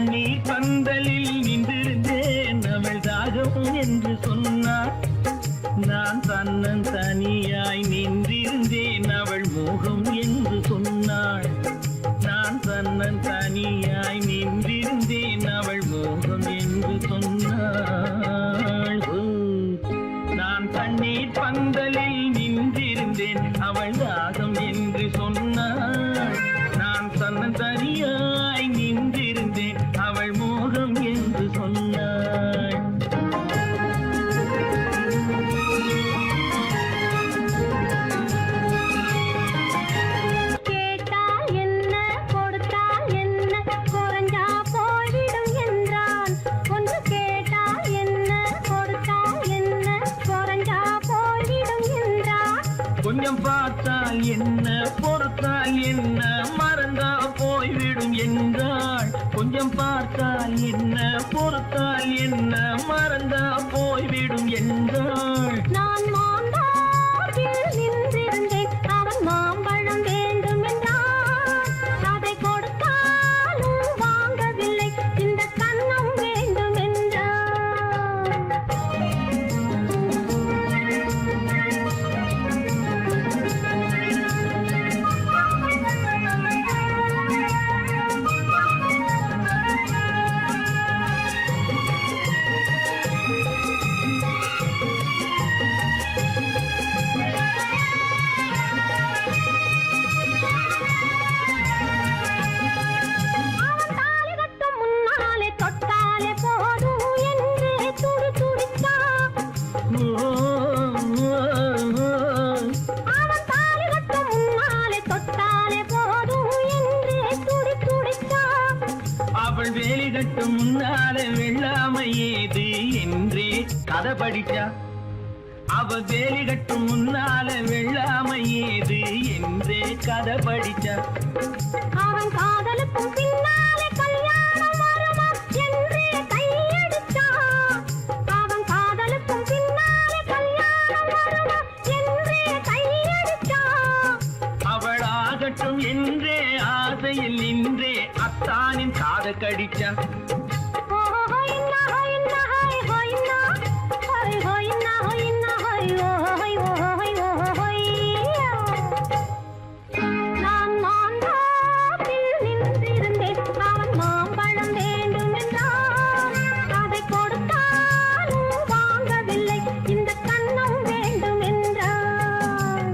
தண்ணீர் பந்தலில் நின்றிருந்தேன் அவள் தாகம் என்று சொன்னாள். நான் தன்னன் தனியாய் நின்றிருந்தேன் அவள் மோகம் என்று சொன்னாள். நான் தன்னன் தனியாய் நின்றிருந்தேன் அவள் மோகம் என்று சொன்னாள். நான் தண்ணீர் பந்தலில் நின்றிருந்தேன் அவள் தாகம் என்று சொன்னாள். நான் தன்னன் தனியாய் நின்றிருந்தேன் அவள் மோகம் என்று சொன்னாள். கொஞ்சம் பார்த்தால் என்ன பொறுத்தால் என்ன மறந்தா போய்விடும் என்றாள். கொஞ்சம் பார்த்தால் என்ன பொறுத்தால் என்ன மறந்தா போய்விடும் என்றாள். நான் மாம்பழத்தில் நின்றிருந்தேன் அவன் மாம்பழம் வேண்டும் என்றான். அதை கொடுத்தாலும் வாங்கவில்லை இந்த கன்னம் வேண்டும் என்றான். அவள் வேலி கட்டும் முன்னாலே வெள்ளாமை ஏது என்றே கதை படிச்சா. அவள் வேலி கட்டும் முன்னாலே வெள்ளாமை ஏது என்றே கதை படிச்சா. அவன் காதலுக்கும் பின்னாலே கல்யாணம் வருமா என்றே கையடிச்சா. அவன் காதலுக்கும் பின்னாலே கல்யாணம் வருமா என்றே கையடிச்சா. அவள் ஆகட்டும் என்றே ஆசையில் நின்றே அத்தானின் காத கடிச்சா. நான் மாம்பழத்தில் நின்றிருந்தேன் அவன் மாம்பழம் வேண்டும் என்றான். அதை கொடுத்தாலும் வாங்கவில்லை இந்த கன்னம் வேண்டும் என்றான்.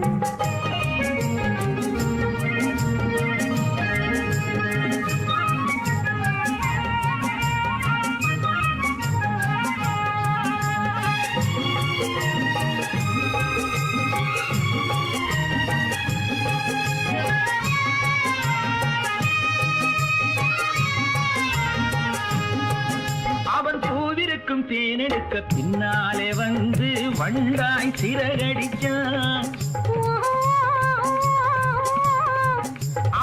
அவன் பூவிருக்கும் தேனெடுக்க பின்னாலே வந்து வண்டாய் சிறகடிச்சான்.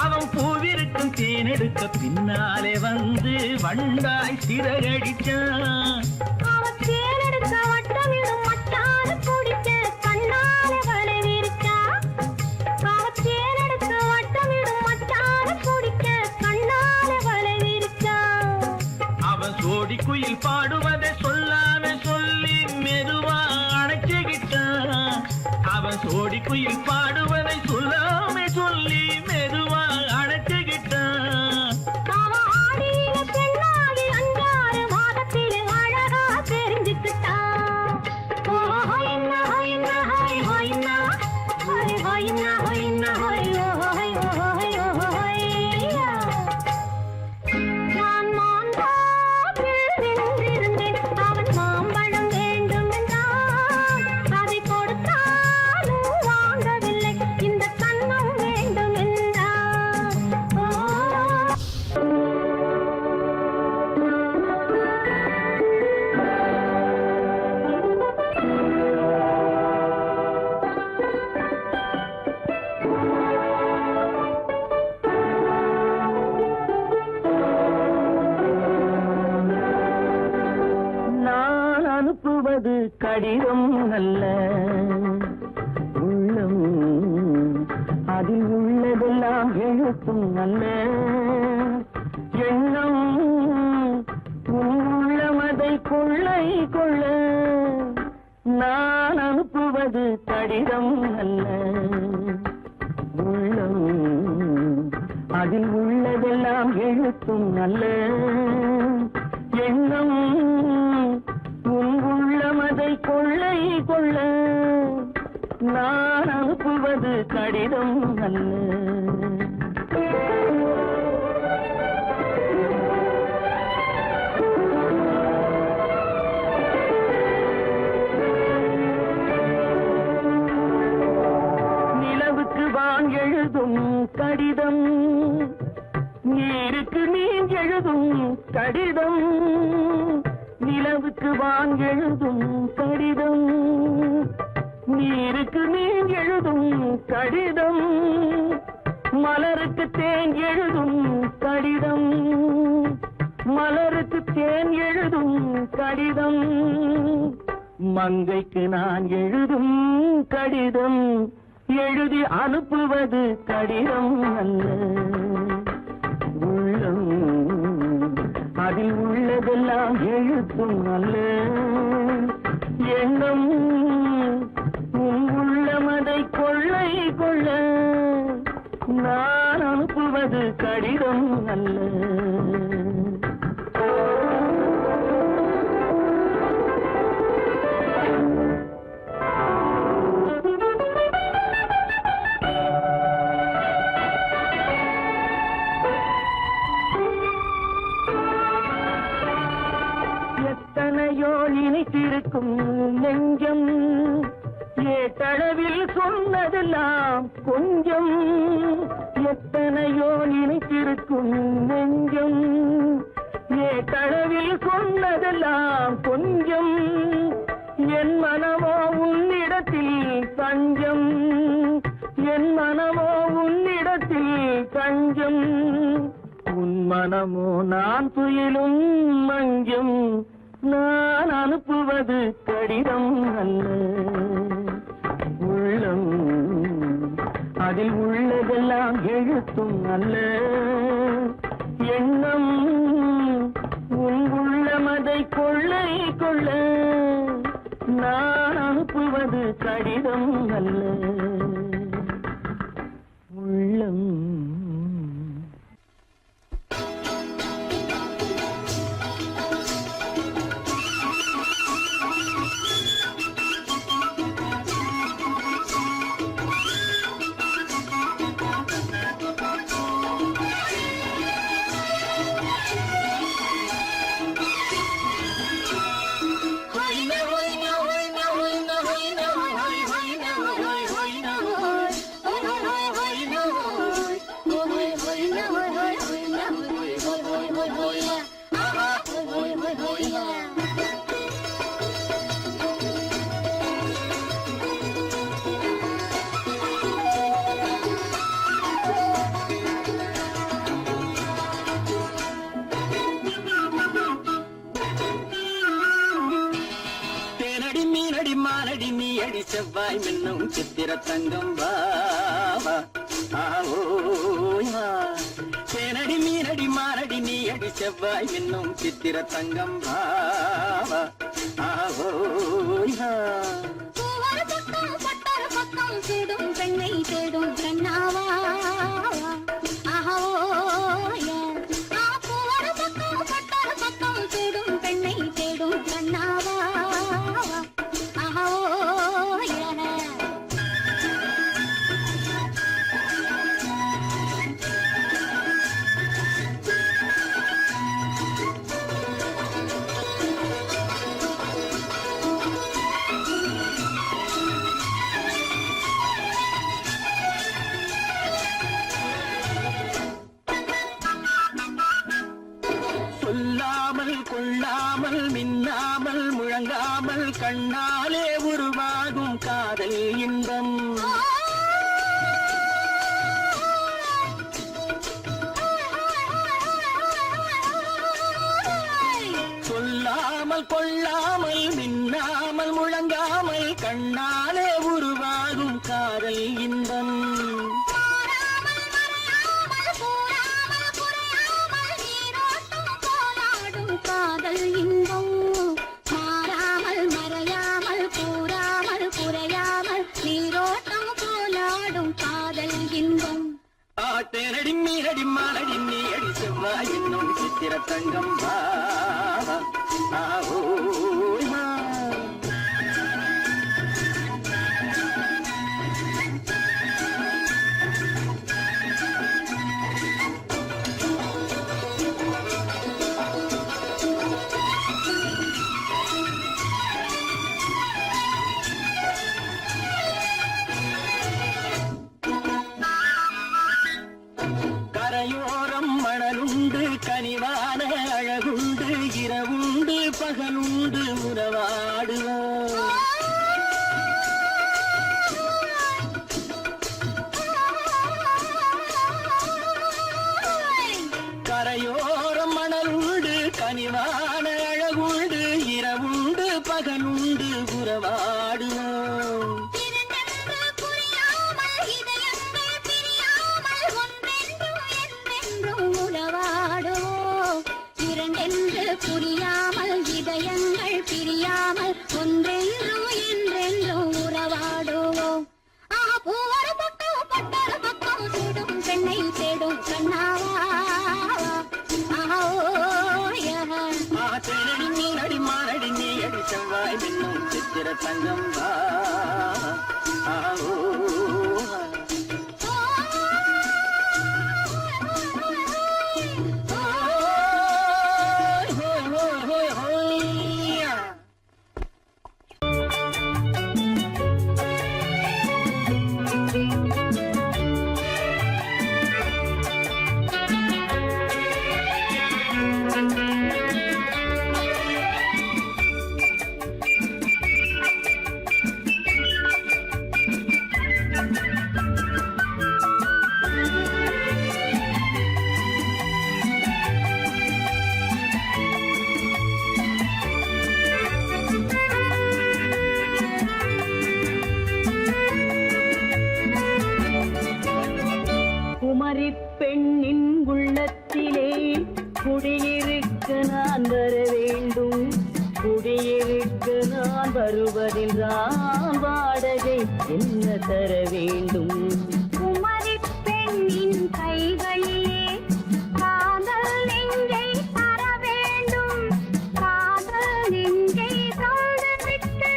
அவன் பூவிருக்கும் தேனெடுக்க பின்னாலே வந்து வண்டாய் சிறகடிச்சான். அவன் தேனெடுக்க வட்டமிடும் மட்டான குடிக்க கண்ணாலே வலை விரிச்சா. அவன் தேனெடுக்க வட்டமிடும் மட்டான குடிக்க கண்ணாலே வலை விரிச்சா. அவன் சோடி குயில் பாடுவதை சொல்லாம சொல்லி மெதுவா அணைச்சுக்கிட்டான். அவன் சோடி குயில் பாடுவதை சொல்லாம சொல்லி மெதுவா அணைச்சுக்கிட்டான். அவன் ஆடியில பெண்ணாகி 5-6 மாதத்திலே அழகா தெரிஞ்சுக்கிட்டான். ஹொய்னா ஹொய்னா ஹொய் ஹொய்னா ஹொய் ஹொய்னா ஹொய்னா ஹொய் ஹொய் ஹொய் ஹொய்யா. நான் மாம்பழத்தில் நின்றிருந்தேன் அவன் மாம்பழம் வேண்டும் என்றான். அதை கொடுத்தாலும் வாங்கவில்லை இந்த கன்னம் வேண்டும் என்றான். நான் அனுப்புவது கடிதம் அல்ல உள்ளம், அதில் உள்ளதெல்லாம் எழுத்தும் அல்ல எண்ணம். கொள்ளை கொள்ள நான் அனுப்புவது கடிதம் அல்ல. உள்ளம் அதில் உள்ளதெல்லாம் எழுத்தும் அல்ல. எண்ணம் உன் உள்ளம் அதை கொள்ளை கொள்ள நான் அனுப்புவது கடிதம் அல்ல. எழுதும் கடிதம் நீருக்கு நீர் எழுதும் கடிதம். நிலவுக்கு வான் எழுதும் கடிதம் நீருக்கு நீர் எழுதும் கடிதம். மலருக்கு தேன் எழுதும் கடிதம் மலருக்கு தேன் எழுதும் கடிதம். மங்கைக்கு நான் எழுதும் கடிதம் எழுதி அனுப்புவது கடிதம் அல்ல. உள்ளம் அதில் உள்ளதெல்லாம் எழுத்தும் அல்ல. எண்ணம் உன் உள்ளம் அதை கொள்ளை கொள்ள நான் அனுப்புவது கடிதம் அல்ல. நினைத்திருக்கும் நெஞ்சம் ஏட்டளவில் சொன்னதெல்லாம் கொஞ்சம். எத்தனையோ நினைத்திருக்கும் நெஞ்சம் ஏட்டளவில் சொன்னதெல்லாம் கொஞ்சம். என் மனமோ உன்னிடத்தில் தஞ்சம் என் மனமோ உன்னிடத்தில் தஞ்சம். உன் மனமோ நான் துயிலும் மஞ்சம். நான் அனுப்புவது கடிதம் அல்ல. உள்ளம் அதில் உள்ளதெல்லாம் எழுத்தும் அல்ல. எண்ணம் உன் உள்ளம் அதை கொள்ளை கொள்ள நான் அனுப்புவது கடிதம் அல்ல. உள்ளம் செவ்வாய் மின்னும் சித்திர தங்கம் வாவா ஆவோயா. தேனடி மீனடி மானடி நீ அடி செவ்வாய் மின்னும் சித்திர தங்கம் வாவா ஆவோயா. தேடும் பெண்ணை தேடும் பெண்ணாவா ஆவோயா. பக்கம் தேடும் பெண்ணை தேடும் பெண்ணாவா. கொள்ளாமல் மின்னாமல் முழங்காமல் கண்ணாலே உருவாகும் காதல் இன்பம். சொல்லாமல் கொள்ளாமல் மின்னாமல் முழங்காமல் கண்ணாலே உருவாகும் காதல் இன்பம். காதல் இன்பம் தேனடி மீனடி மாலடி நீ அடி செவ்வாய் என்னும் சித்திர தங்கம் வா ஓய் வா. கரையோரம் மணலுண்டு கனிவான அழகுண்டு இரவுண்டு பகலுண்டு உறவாடுவோம். கரையோரம் மணலுண்டு கனிவான அழகுண்டு இரவுண்டு பகலுண்டு உறவாடுவோம். புரியாமல் இதயங்கள் பிரியாமல் ஒன்றென்றும் என்றென்றும் உறவாடுவோம். பூவர பக்கம் பட்டர பக்கம் தேடும் பெண்ணை தேடும் கண்ணாவா. தேனடி மீனடி மானடி நீ அடி செவ்வாய் என்னும் சித்திர தங்கம் வா குமரி பெண்ணின் உள்ளத்திலே குடியிருக்க நான் வர வேண்டும். குடியிருக்க நான் வருவதென்றால் வாடகை என்ன தர வேண்டும்? குமரி பெண்ணின் கைகளிலே காதல் நெஞ்சை தர வேண்டும். காதல் நெஞ்சை தந்துவிட்டு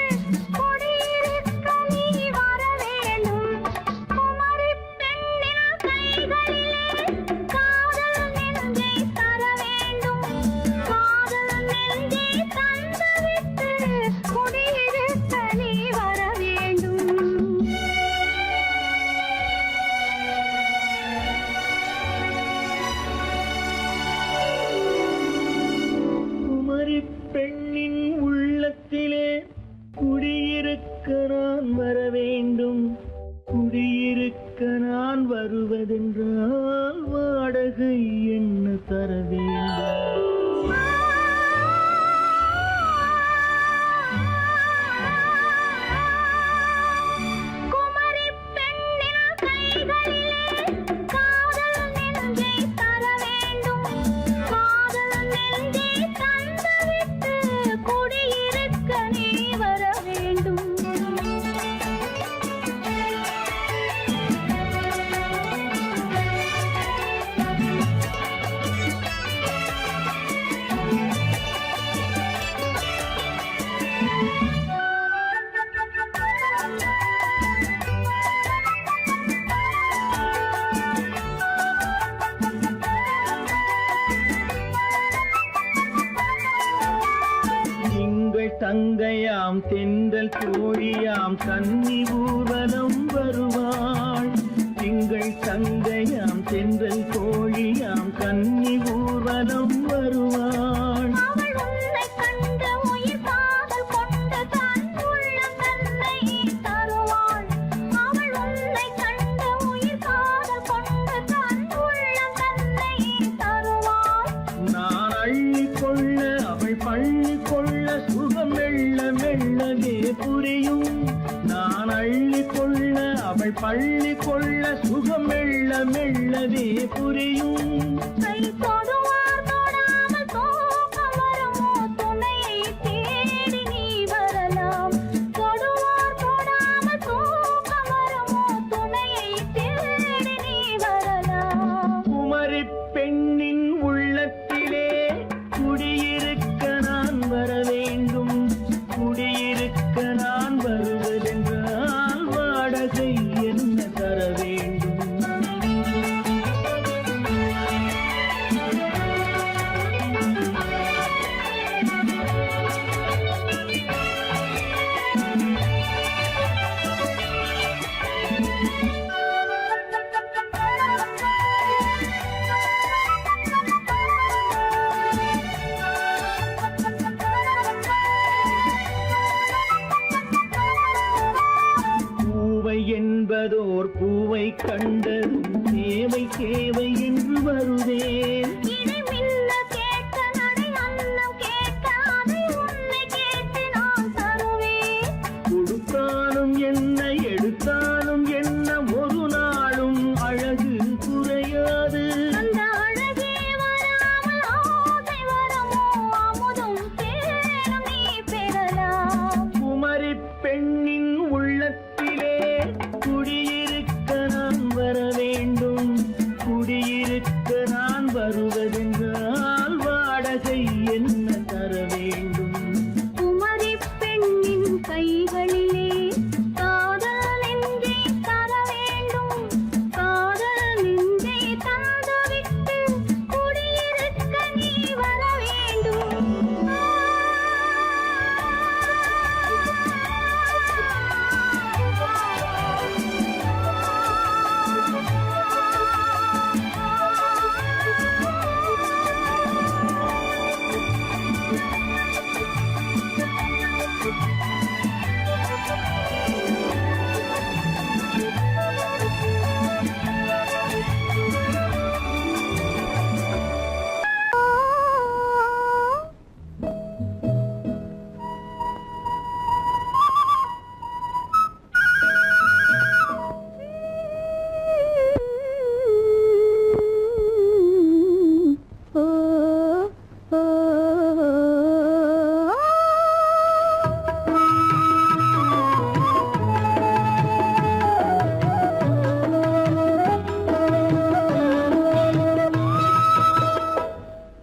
குடியிருக்க நீ வர வேண்டும். குமரி பெண்ணின் கைகளிலே காதல் நெஞ்சை தர வேண்டும். காதல் நெஞ்சை தந்துவிட்டு குடியிருக்க நீ வர வேண்டும். குமரி பெண்ணின் உள்ளத்திலே குடியிருக்க நான் வர வேண்டும். குடியிருக்க நான் வருவதென்றால் வாடகை என்ன தர வேண்டும்? குமரி பெண்ணின் கைகளிலே காதல் நெஞ்சை தர வேண்டும். காதல் நெஞ்சை தந்துவிட்டு குடியிருக்க நீ வர வேண்டும். திங்கள் தங்கையாம் தென்றல் தோழியாம் கன்னி ஊர்வலம் வருவாள். திங்கள் தங்கையாம் தென்றல் தோழியாம் கன்னி ஊர்வலம் வருவாள். அவள் உன்னை கண்டு உயிர் காதல் கொண்டு தன் உள்ளம் தன்னை தருவாள். அவள் உன்னை கண்டு உயிர் காதல் கொண்டு தன் உள்ளம் தன்னை தருவாள். நான் அள்ளிக்கொள்ள அவள் பள்ளிக்கொள்ள சுகம் மெல்ல மெல்லவே புரியும். நான் அள்ளிக்கொள்ள அவள் பள்ளிக்கொள்ள சுகம் மெல்ல மெல்லவே புரியும். கை தொடுவார் தொடாமல் தூக்கம் வருமோ துணையை தேடி நீ வரலாம். தொடுவார் தொடாமல் தூக்கம் வருமோ துணையை தேடி நீ வரலாம். தேவை என்று வருவேன். இதை மின்ன கேட்க நடை அன்னம் கேட்க அதை உன்னை கேட்டு நான் தருவேன். கொடுத்தாலும் என்ன எடுத்தாலும் என்ன ஒரு நாளும் அழகு குறையாது. அந்த அழகே வராமல் ஆசை வரமோ அமுதும் தேனும் நீ பெறலாம். குமரி பெண்ணின் உள்ளத்திலே குடியிருக்க நான் வர வேண்டும். குடியிருக்க நான் வருவதென்றால் வாடகை என்ன தர வேண்டும். குமரி பெண்ணின் கைகளிலே காதல் நெஞ்சை தர வேண்டும். காதல் நெஞ்சை தந்துவிட்டு குடியிருக்க நீ வர வேண்டும்.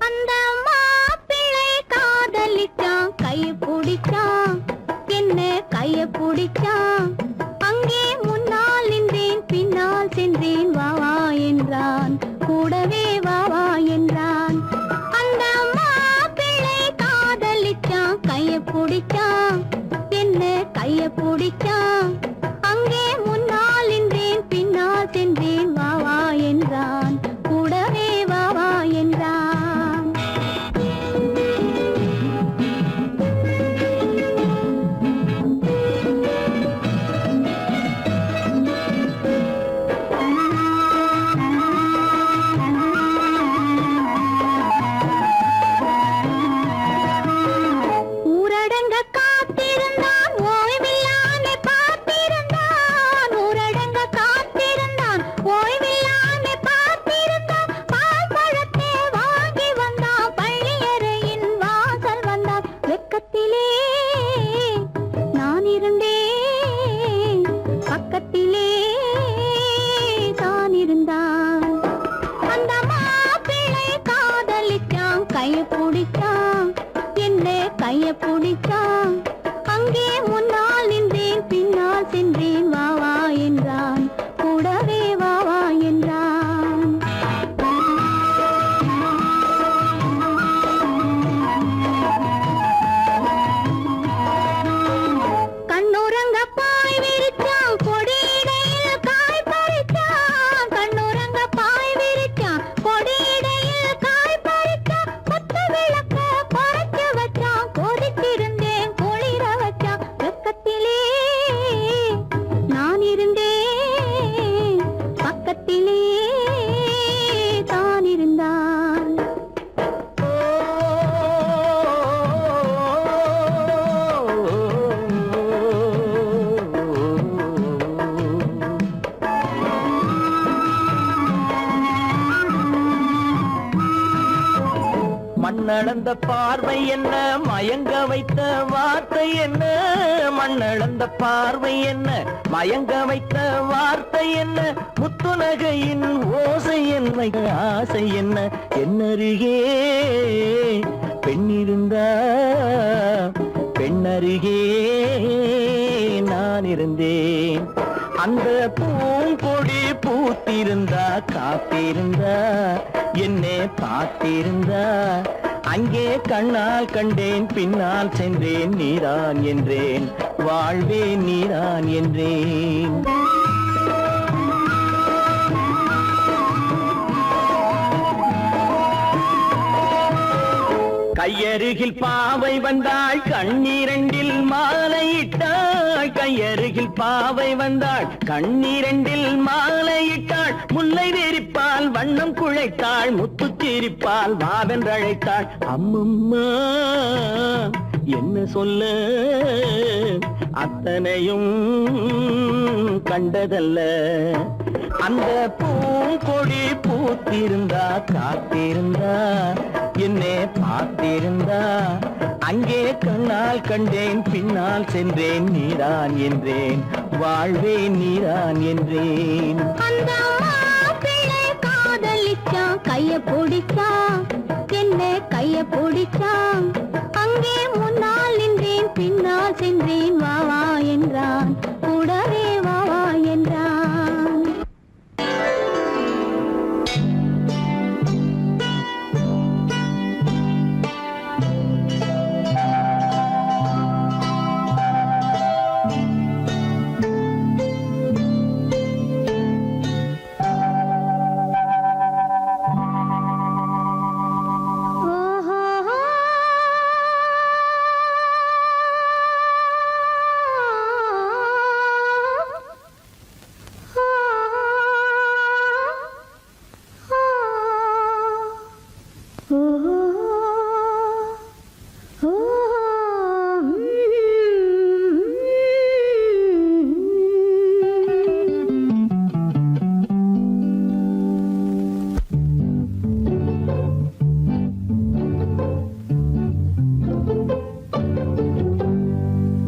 அந்த மாப்பிள்ளை காதலிச்சான், கைய பிடிச்சான், என்ன கைய பிடிச்சான். அங்கே முன்னால் நின்றேன், பின்னால் சென்றேன், வா வா என்றான், கூடவே வா வா என்றான். அந்த மாப்பிள்ளை காதலிச்சான், கைய பிடிச்சான், என்ன கைய பிடிச்சான். அங்கே முன்னால் நின்றேன், பின்னால் சென்றேன், வா வா என்றான், கூடவே வா வா என்றான். ஊரடங்க காத்திருந்தான், ஓய்வில்லாமல் பார்த்திருந்தான். ஊரடங்க காத்திருந்தான், ஓய்வில்லாமல் பார்த்திருந்தான். பால் பழத்தை வாங்கி வந்தான், பள்ளியறையின் வாசல் வந்தான். வெக்கத்திலே நான் இருந்தேன், பக்கத்திலே தான் இருந்தான். அந்த மாப்பிள்ளை காதலிச்சான், கைய பிடிச்சான், என்ன கைய பிடிச்சான். அங்கே முன்னால் நின்றேன், பின்னால் சென்றேன், வா வா என்றான், கூடவே வா வா என்றான். கண்ணுறங்க பாய் விரிச்சான், கொடியிடையில் காய் பறிச்சான். கண்ணுறங்க பாய் விரிச்சான், கொடியிடையில் காய் பறிச்சான். கொத்து விளக்க குறைச்சு வச்சான், கொதிச்சிருந்தேன் குளிர வச்சான். வெக்கத்திலே நான் இருந்தேன், பக்கத்திலே தான் இருந்தான். மண்ணளந்த பார்வை என்ன, மயங்க வைத்த வார்த்தை என்ன. மண்ணளந்த பார்வை என்ன, மயங்க வைத்த வார்த்தை என்ன. முத்துநகையின் ஓசை என்ன, ஆசை என்ன. என்னருகே பெண்ணிருந்தா, பெண்ணருகே நான் இருந்தேன். அந்த பூங்கொடி பூத்திருந்தா, காத்திருந்தா, என்னை பார்த்திருந்தா. அங்கே கண்ணால் கண்டேன், பின்னால் சென்றேன், நீதான் என்றேன், வாழ்வே நீதான் என்றேன். கையருகில் பாவை வந்தாள் கண்ணீரண்டில் மாலையிட்டாள் கையருகில் பாவை வந்தாள் கண்ணீரண்டில் மாலையிட்டாள் முல்லை வெறிப்பால் வண்ணம் குழைத்தாள் முத்து சிரிப்பால் வாவென்றழைத்தாள் அம்மம்மா என்ன சொல்ல அத்தனையும் கண்டதல்ல அந்த பூங்கொடி பூத்திருந்தா காத்திருந்தா என்னை பார்த்திருந்தா அங்கே கண்ணால் கண்டேன் பின்னால் சென்றேன் நீதான் என்றேன் வாழ்வே நீதான் என்றேன் அந்த மாப்பிள்ளை காதலிச்சான் கைய பிடிச்சான் என்ன கைய பிடிச்சான் அங்கே முன்னால் நின்றேன் பின்னால் சென்றேன் வா வா என்றான் கூடவே வா வா என்றான்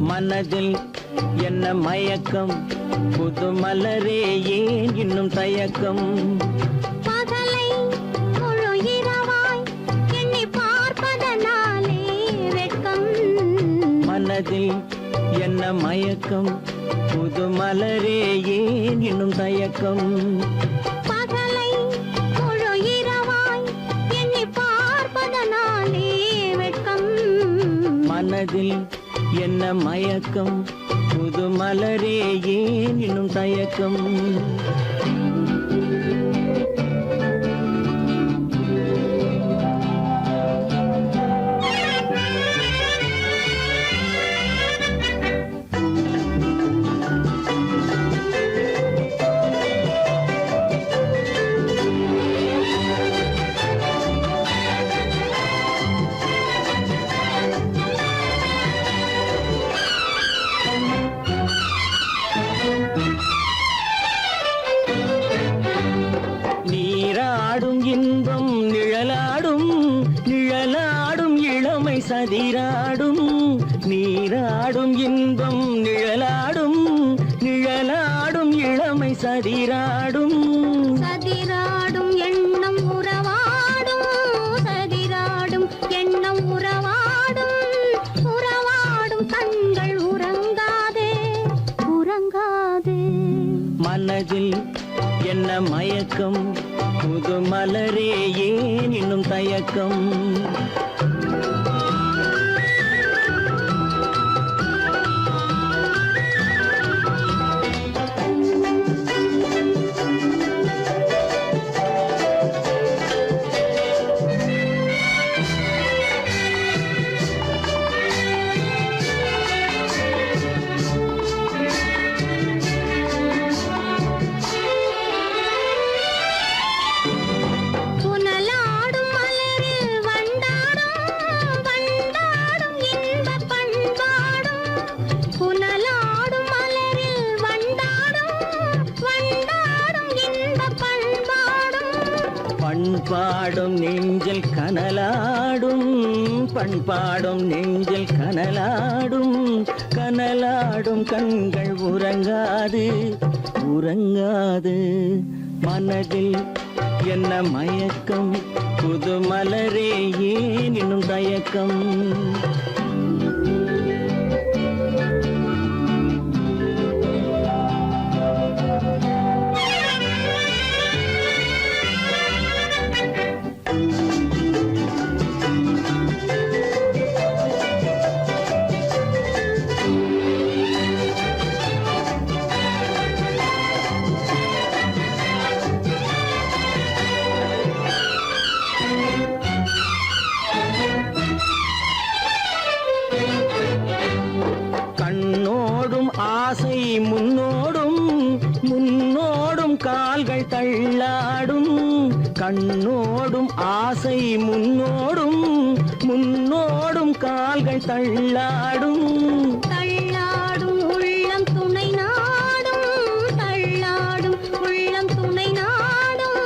மனதில் என்ன மயக்கம் புது மலரே ஏன் இன்னும் தயக்கம் பகலை முழு இரவாய் எண்ணி பார்ப்பதனாலே வெட்கம் மனதில் என்ன மயக்கம் புது மலரே ஏன் இன்னும் தயக்கம் பகலை முழு இரவாய் எண்ணி பார்ப்பதனாலே வெட்கம் மனதில் என்ன மயக்கம் புது மலரே ஏன் இன்னும் தயக்கம் நீராடும் இன்பம் நிழலாடும் நிழலாடும் இளமை சதிராடும் நீராடும் இன்பம் நிழலாடும் நிழலாடும் இளமை சதிராடும் சதிராடும் எண்ணம் உறவாடும் சதிராடும் எண்ணம் உறவாடும் உறவாடும் கண்கள் உறங்காதே உறங்காதே மனதில் என்ன மயக்கம் புது மலரே ஏன் இன்னும் தயக்கம் புனலாடும் மலரில் வண்டாடும் வண்டாடும் இன்பப் பண்பாடும் புனலாடும் மலரில் வண்டாடும் வண்டாடும் இன்பப் பண்பாடும் பண்பாடும் நெஞ்சில் கனலாடும் பண்பாடும் நெஞ்சில் கனலாடும் கனலாடும் கண்கள் உறங்காது உறங்காது மனதில் என்ன மயக்கம் புது மலரே ஏன் இன்னும் தயக்கம் கண்ணோடும் ஆசை முன்னோடும் முன்னோடும் கால்கள் தள்ளாடும் தள்ளாடும் உள்ளம் துணை நாடும் தள்ளாடும் உள்ளம் துணை நாடும்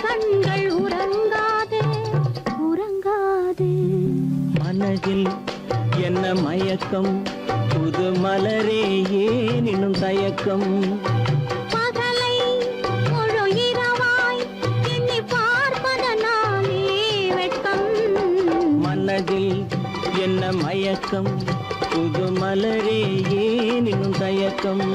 கண்கள் உறங்காது உறங்காது மனதில் என்ன மயக்கம் புது மலரே ஏனினும் தயக்கம் பகலை முழு இரவாய் எண்ணி பார்ப்பதனாலே வெட்கம் மனதில் என்ன மயக்கம் புது மலரே ஏனினும் தயக்கம்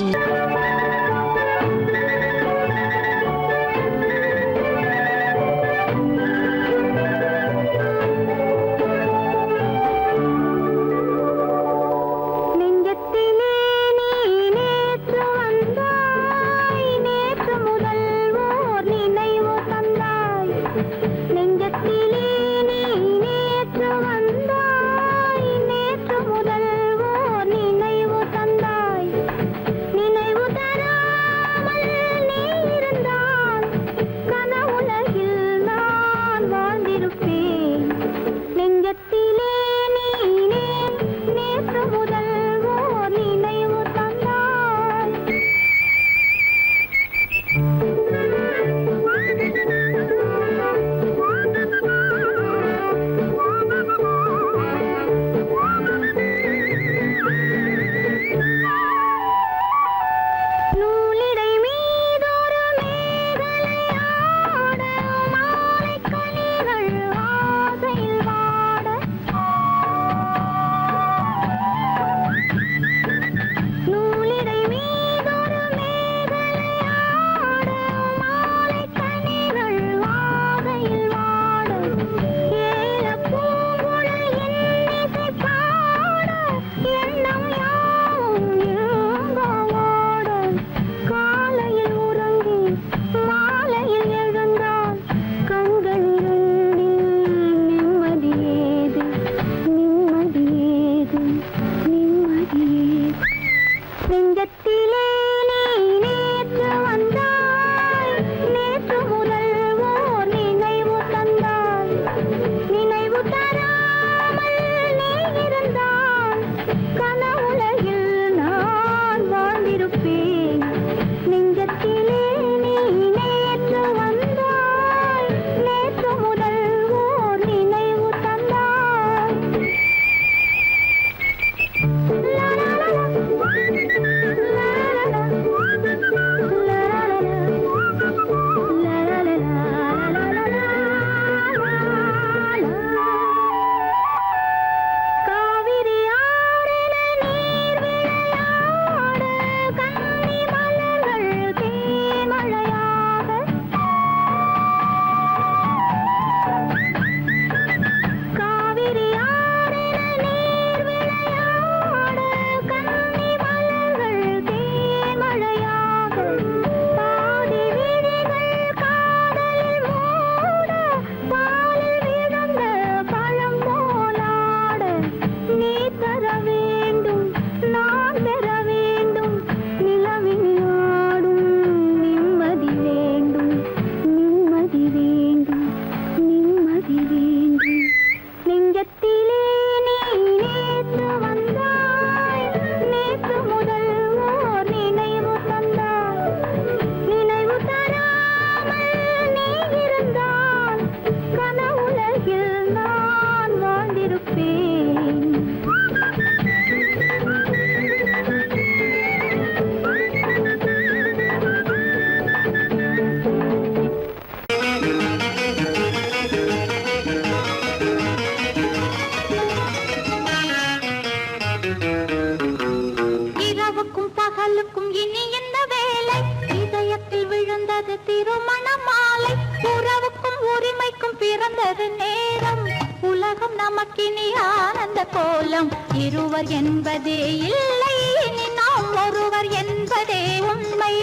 நமக்கினி ஆனந்த கோலம் இருவர் என்பதே இல்லை இனி நாம் ஒருவர் என்பதே உண்மை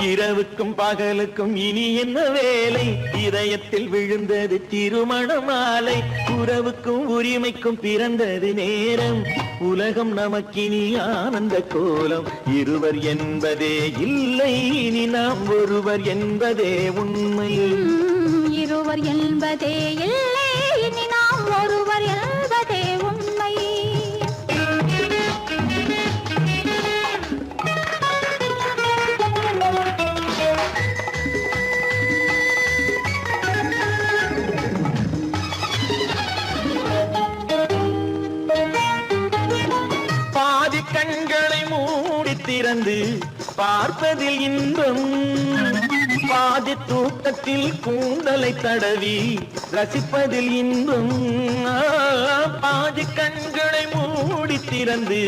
இரவுக்கும் பகலுக்கும் இனி என்ன வேலை இதயத்தில் விழுந்தது திருமண மாலை உறவுக்கும் உரிமைக்கும் பிறந்தது நேரம் உலகம் நமக்கினி ஆனந்த கோலம் இருவர் என்பதே இல்லை இனி நாம் ஒருவர் என்பதே உண்மை இருவர் என்பதே இல்லை இனி நாம் ஒருவர் என்பதே உண்மை பாதி கண்களை மூடி திறந்து பார்ப்பதில் இன்பம் பாதி தூக்கத்தில் கூந்தலை தடவி ரசிப்பதில் இன்பம் பாதி கண்களை மூடி திறந்து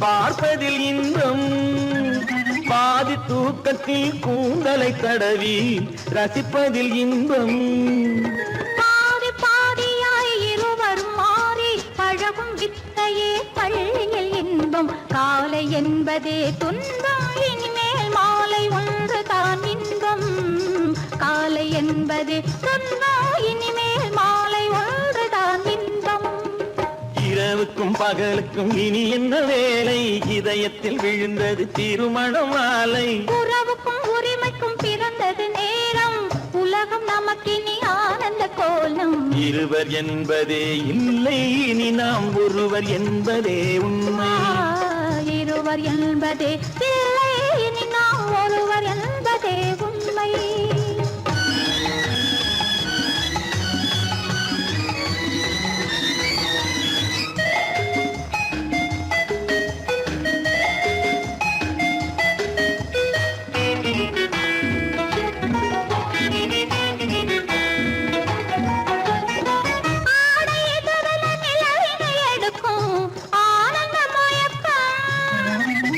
பார்ப்பதில் இன்பம் பாதி தூக்கத்தில் கூந்தலை தடவி ரசிப்பதில் இன்பம் பாதி பாதியாய் இருவரும் மாறி பழகும் வித்தையே பள்ளியில் இன்பம் காலை என்பதே துன்பம் இனிமேல் மாலை ஒன்று தான் இன்பம் காலை என்பதே துன்பம் இனிமேல் மாலை ஒன்று தான் இன்பம் இரவுக்கும் பகலுக்கும் இனி என்ன வேலை இதயத்தில் விழுந்தது திருமண மாலை உறவுக்கும் உரிமைக்கும் பிறந்தது நேரம் உலகம் நமக்கினி ஆனந்த கோலம் இருவர் என்பதே இல்லை இனி நாம் ஒருவர் என்பதே உண்மை இருவர் என்பதே இல்லை இனி நாம் ஒருவர் என்பதே உண்மை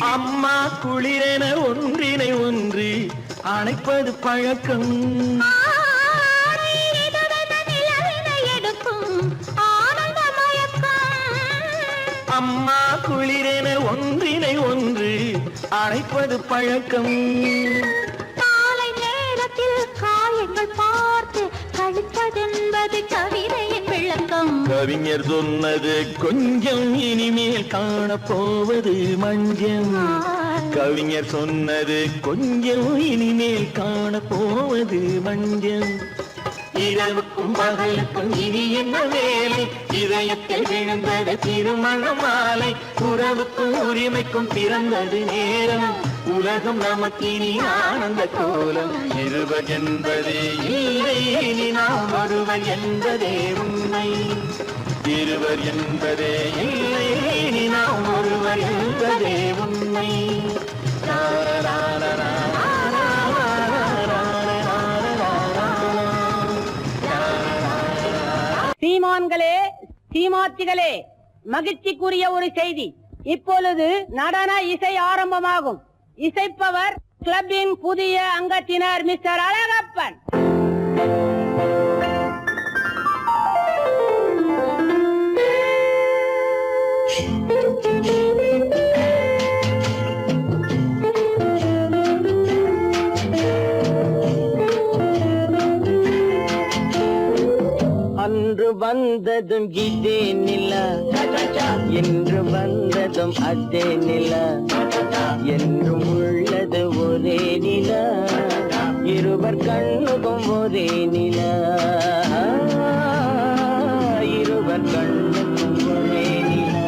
அம்மா குளிரென ஒன்றினை ஒன்று அணைப்பது பழக்கம் அம்மா குளிரென ஒன்றினை ஒன்று அணைப்பது பழக்கம் காலை நேரத்தில் காயங்கள் பார்த்து கழிப்பதென்பது கவிதையின் விளக்கம் கவிஞர் சொன்னது கொஞ்சம் இனிமேல் காணப்போவது மஞ்சம் கவிஞர் சொன்னது கொஞ்சம் இனிமேல் காணப்போவது மஞ்சம் இரவுக்கும் பகலுக்கும் இனி என்ன வேலை இதயத்தில் விழுந்தது திருமண மாலை உறவுக்கும் உரிமைக்கும் பிறந்தது நேரம் உலகம் நமக்கினி ஆனந்த கோலம் இருவர் என்பதே இல்லை இனி நாம் ஒருவர் என்பதே உண்மை இருவர் என்பதே இல்லை இனி நாம் ஒருவர் என்பதே உண்மை சீமான்களே சீமாத்திகளே மகிழ்ச்சிக்குரிய ஒரு செய்தி இப்பொழுது நடன இசை ஆரம்பமாகும் இசைப்பவர் கிளப்பின் புதிய அங்கத்தினர் மிஸ்டர் அழகப்பன் அன்று வந்ததும் இதே நிலா என்று வந்ததும் அதே நிலா என்றும் உள்ளது ஒரே நிலா இருவர் கண்ணுக்கும் ஒரே நிலா இருவர் கண்ணுக்கும் ஒரே நிலா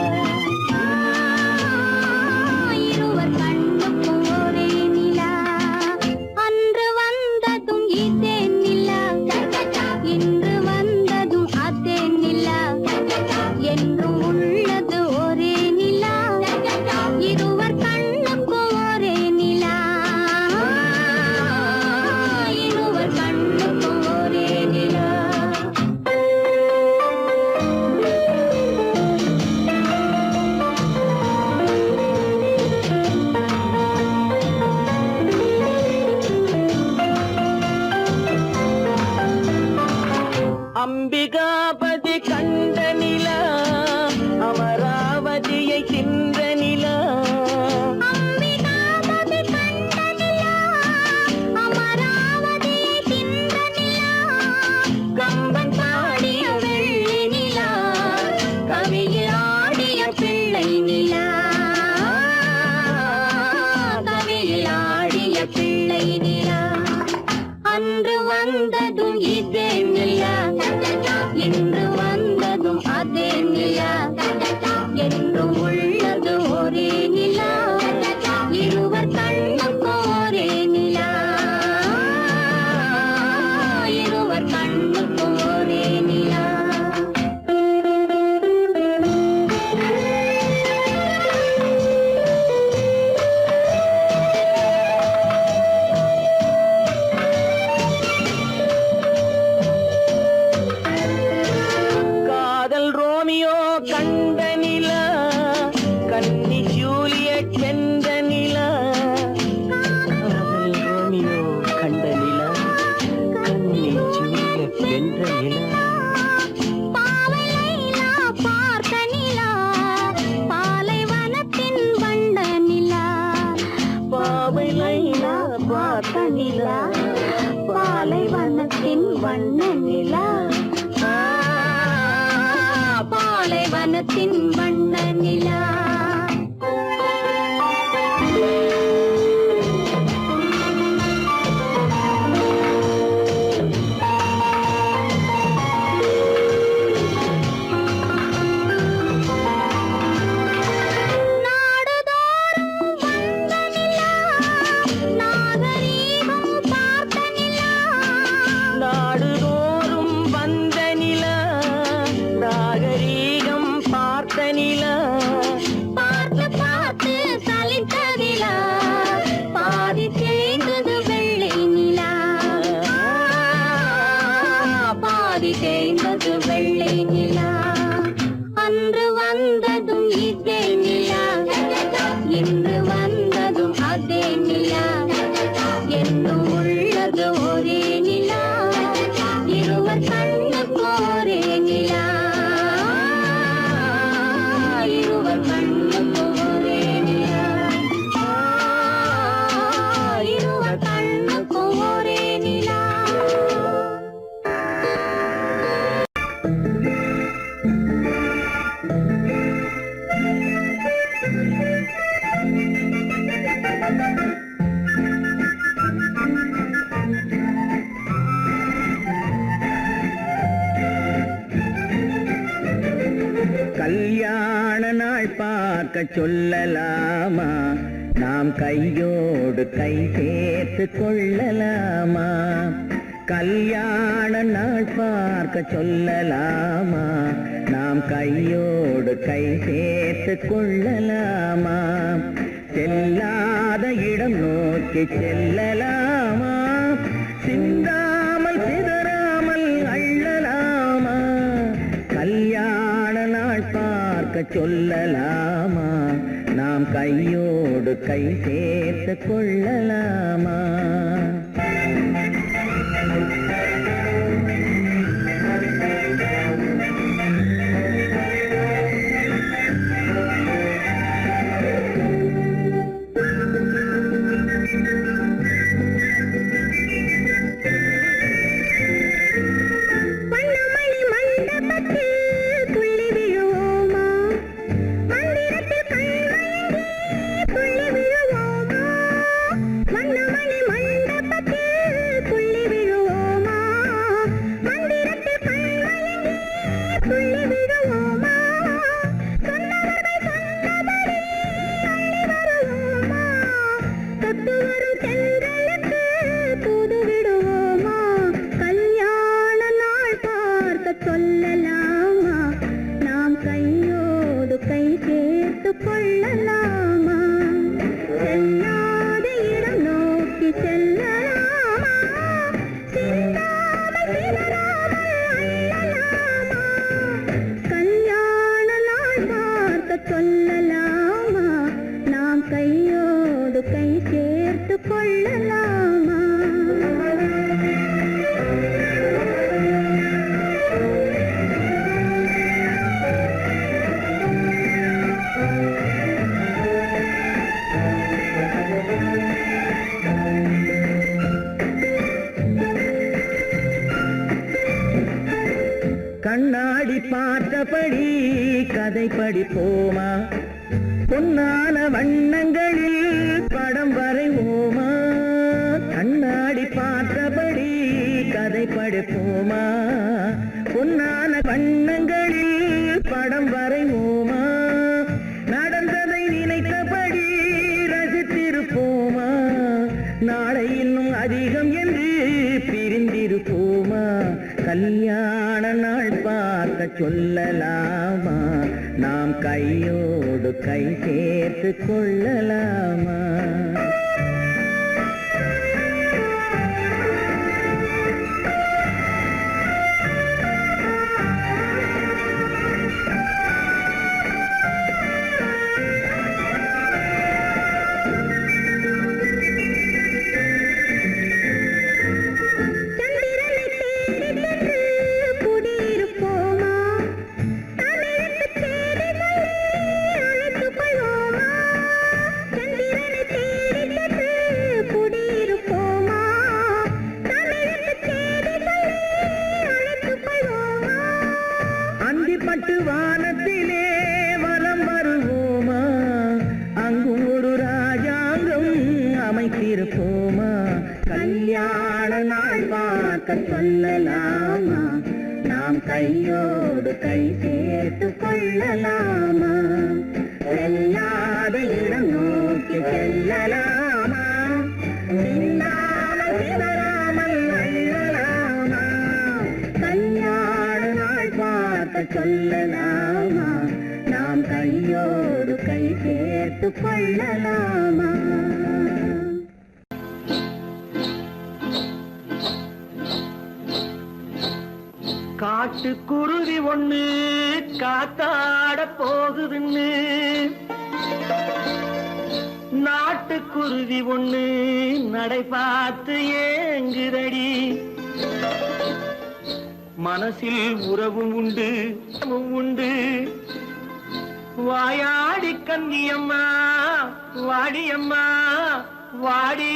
இருவர் கண்ணுக்கும் ஒரே நிலா அன்று வந்ததும் இதே நிலா இன்று வந்ததும் அதே நிலா என்றும் உள்ளது ஒரே நிலா இருவர் கண்ணுக்கும் ஒரே நிலா இருவர் கண்ணுக்கும் ஒரே நிலா அம்பிகாபதி கண்ட நிலா அமராவதியை தின்ற நிலா அம்பிகாபதி கண்ட நிலா வந்ததும் இதே நிலா, இன்று வந்ததும் அதே நிலா, என்றும் உள்ளது ஒரே நிலா, இருவர் கண்ணுக்கும் ஒரே நிலா, இருவர் கண்ணுக்கும் ஒரே நிலா. காதல் ரோமியோ கண்ட நிலா, கன்னி ஜூலியட் வென்ற நிலா. காதல் ரோமியோ கண்ட நிலா, கன்னி ஜூலியட் வென்ற நிலா. பாவை லைலா பார்த்த நிலா, பாலைவனத்தின் வண்ண நிலா, பாவை லைலா பார்த்த நிலா, பாலைவனத்தின் வண்ண நிலா, பாலைவனத்தின் வண்ண நிலா. நாடுதோறும் வந்த நிலா, நாகரீகம் பார்த்த நிலா. பார்த்து பார்த்து சலித்ததிலா, பாதி தேய்ந்தது வெள்ளை நிலா, பாதி தேய்ந்தது வெள்ளை நிலா. அன்று வந்ததும் இதே நிலா, இன்று வந்ததும் அதே நிலா, என்றும் உள்ளது ஒரே நிலா, இருவர் கண்ணுக்கு ஒரே நிலா, இருவர் கண்ணுக்கு ஒரே நிலா, இருவர் கண்ணுக்கு ஒரே நிலா. கல்யாண நாள் பார்க்க சொல்லலாமா, நாம் கையோடு கை சேர்த்து கொள்ளலாமா. கல்யாண நாள் பார்க்க சொல்லலாமா, நாம் கையோடு கை சேர்த்து கொள்ளலாமா. செல்லாத இடம் நோக்கி செல்லலாமா, சிந்தாமல் சிதறாமல் அள்ளலாமா. கல்யாண நாள் பார்க்க சொல்லலாமா, நாம் கையோடு கை சேர்த்து கொள்ளலாமா. வண்ணமணி மண்டபத்தில் துள்ளி விழுவோமா, மந்திரத்தில் கண்மயங்கி துள்ளி விழுவோமா. வண்ணமணி மண்டபத்தில் துள்ளி விழுவோமா, மந்திரத்தில் கண்மயங்கி துள்ளி விழுவோமா. சொன்னவர்கள் சொன்னபடி அள்ளி வருவோமா, தொட்டு வரும் தென்றலுக்கு தூது விடுவோமா. கல்யாண நாள் பார்க்க சொல்லலாமா, நாம் கையோடு கை சேர்த்து கொள்ளலாமா. செல்லாத இடம் நோக்கி செல்லலாமா, சிந்தாமல் சிதறாமல் அள்ளலாமா. கல்யாண நாள் பார்க்க சொல்லலாமா, நாம் கையோடு கை சேர்த்து கொள்ளலாமா. கண்ணாடி பார்த்தபடி கதை படிப்போமா, பொன்னான வண்ணங்களில் படம் வரைவோமா. கண்ணாடி பார்த்தபடி கதை படி எடுப்போமா பொன்னான வண்ணங்களில் படம் வரைவோமா நடந்ததை நினைத்தபடி ரசித்திருப்போமா நாளை இன்னும் அதிகம் என்று பிரிந்திருப்போமா கல்யாண நாள் பார்க்க சொல்லலாமா நாம் கையோடு கை சேர்த்து கொள்ளலாமா பட்டு வானத்திலே வலம் வருவோமா அங்கும் ஒரு ராஜாங்கம் அமைத்திருப்போமா கல்யாண நாள் பார்க்க சொல்லலாமா நாம் கையோடு கை சேர்த்து கொள்ளலாமா செல்லாத இடம் நோக்கி செல்லலாமா சிந்தாமல் சிதறாமல் அள்ளலாமா கல்யாண நாள் பார்க்க சொல்லலாமா நாம் கையோடு கை சேர்த்து கொள்ளலாமா காட்டுக்குருவி ஒண்ணு காத்தாட போகுதுன்னு நாட்டுக்குருவி ஒண்ணு நடை பார்த்து ஏங்குதடி மனசில் உறவும் உண்டு உண்டு வாயாடி கன்னியம்மா வாடியம்மா வாடி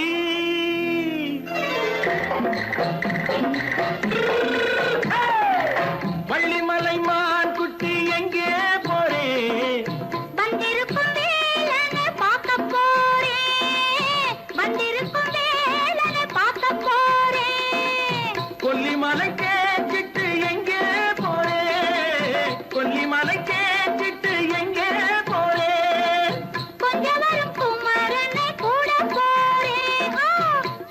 வள்ளிமலை மான் குட்டி எங்கே போறே வந்திருக்கும் வேலனை பார்க்க போறேன் வந்திருக்கும் வேலனை பார்க்க போறேன் கொல்லிமலை கேட்டுட்டு எங்கே போறே கொல்லிமலை கேட்டுட்டு எங்கே போறே கொஞ்சம் வரும் குமரனை கூட போறேன்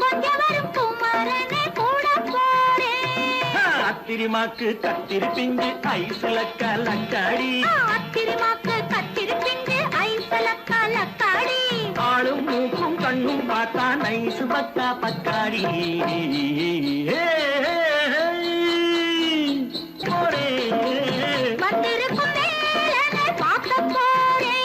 கொஞ்சம் வரும் குமரனை கூட போறேன் அத்திரிமாக்கு கத்திருப்பிஞ்சு ஐசுல கலக்காடி அத்திரிமாக்கு கத்திருப்பிஞ்சு ஐசுல கலக்காடி ஆளும் மூக்கும் கண்ணும் பார்த்தா நைசு பக்கா பக்காடி போரே வந்திருக்கும் வேலனை பார்க்க போறேன்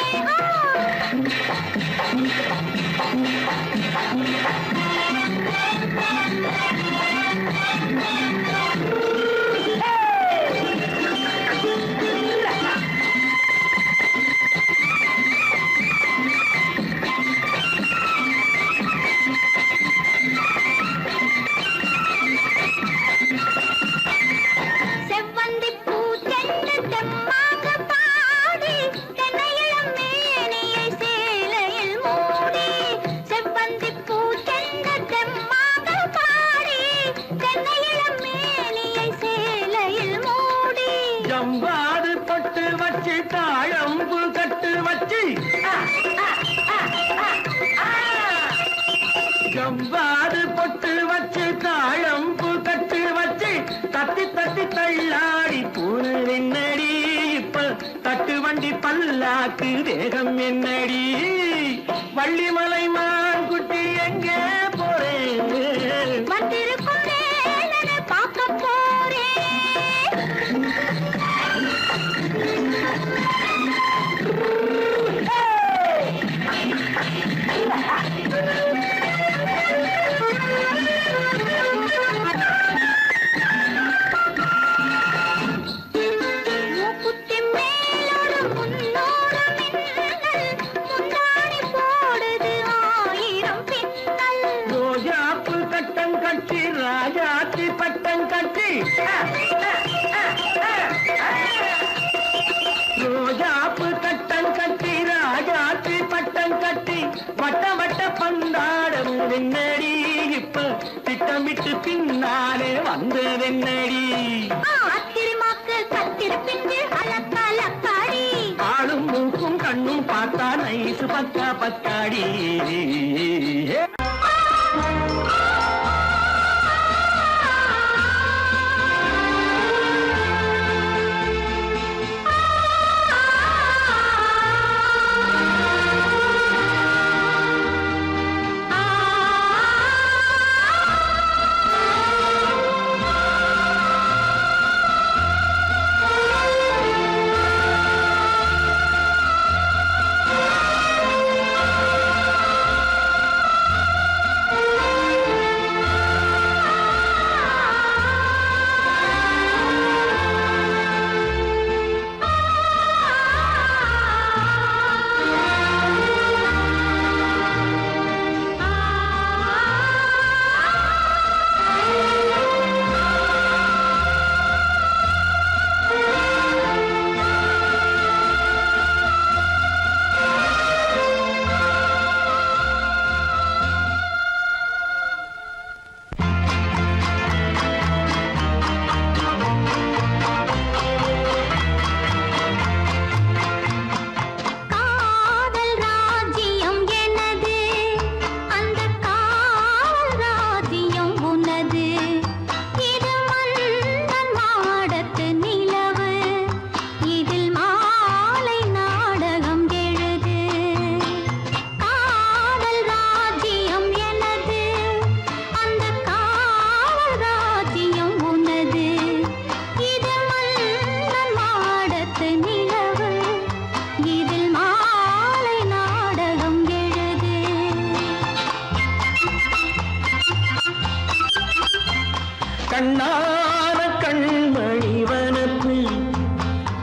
செவ்வந்தி பூ செண்டு தெம்மாக பாடி தென்னையிளம் மேனியை சேலையில் மூடி செவ்வந்தி பூ செண்டு தெம்மாக பாடி தென்னையிளம் மேனியை சேலையில் மூடி ஜம்பாது பொட்டு வச்சு தாழம்பு கட்டு வச்சு ஜம்பாது பொட்டு வச்சு தாழம்பு கட்டு வச்சு தத்தி தத்தி தள்ளாடி பூரு என்னடி இப்ப தட்டு வண்டி பல்லாக்கு வேகம் என்னடி வள்ளிமலை மான் குட்டி எங்கே போறேன் வந்திருக்கும் வேலனை பார்க்க போறேன் மூக்குத்தி மேலோடு முன்னோடு மின்னல் முந்தாணி போடுது ஆயிரம் பின்னல் என்னடி அத்திருமாக்கு கத்திருப்பிங்கு அலக்காடி ஆளும் மூக்கும் கண்ணும் பார்த்தா நைசு பக்கா பக்காடி கண்ணான கண்மணி வனப்பு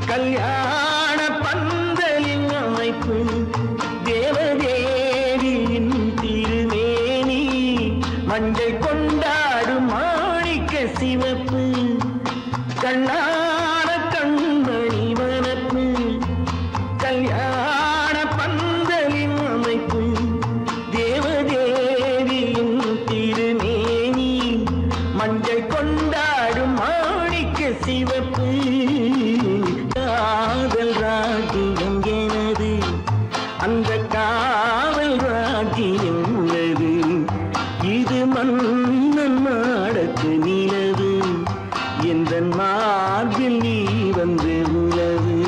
கல்யாண பந்தலின் அமைப்பு தேவதேவியின் திருமேனி மஞ்சள் கொண்டாடும் மாணிக்க சிவப்பு கண்ணான கண்மணி வனப்பு கல்யாண பந்தலின் அமைப்பு தேவதேவியின் திருமேனி மஞ்சள் கொண்டாடும் மாணிக்க சிவப்பு காதல் ராஜ்யம் எனது அந்த காவல் ராஜ்யம் உள்ளது இது மன்னன் நாடத்து நிலவு எந்த மார்பில் நீ வந்து உலவு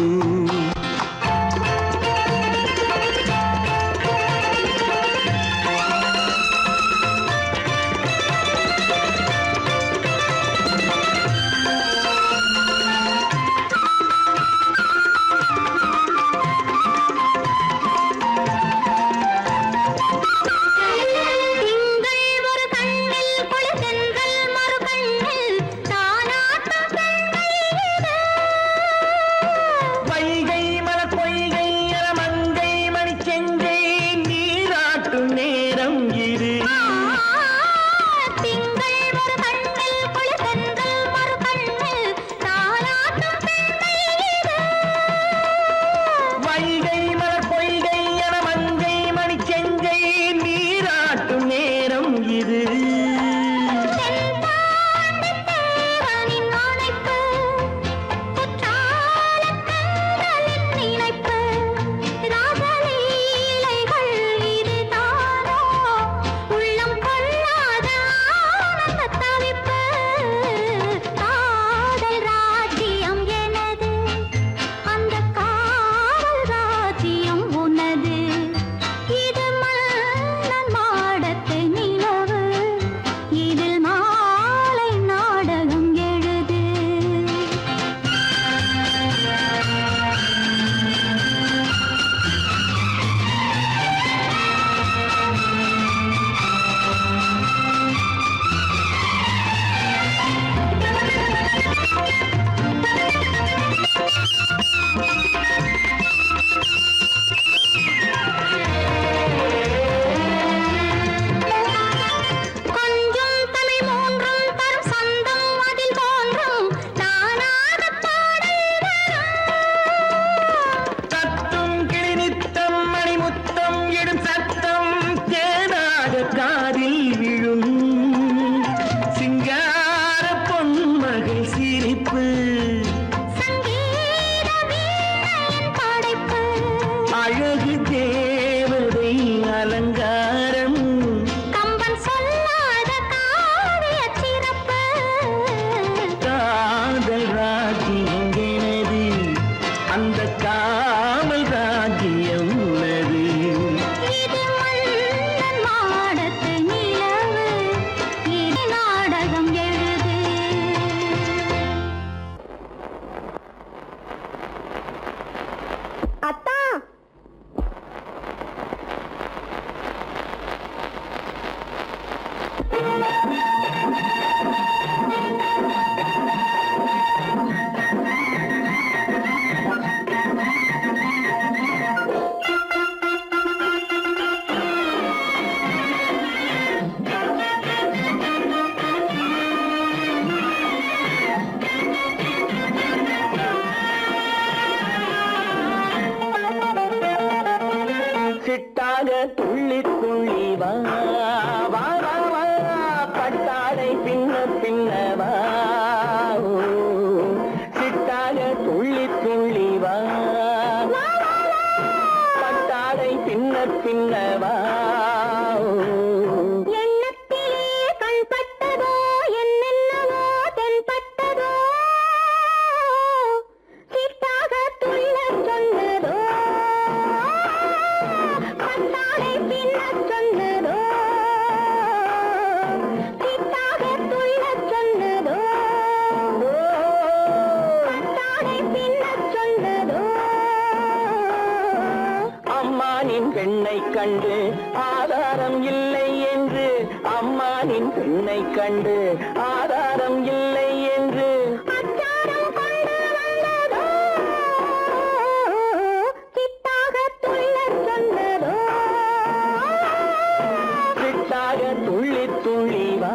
சிட்டாக துள்ளி துள்ளி வா வா வா வா பட்டாடை பின்ன பின்னவா சிட்டாக துள்ளி துள்ளி வா பட்டாடை பின்ன பின்னவா பெண்ணை கண்டு ஆதாரம் இல்லை என்று அம்மானின் பெண்ணை கண்டு ஆதாரம் இல்லை என்று சிட்டாக துள்ளி துள்ளி வா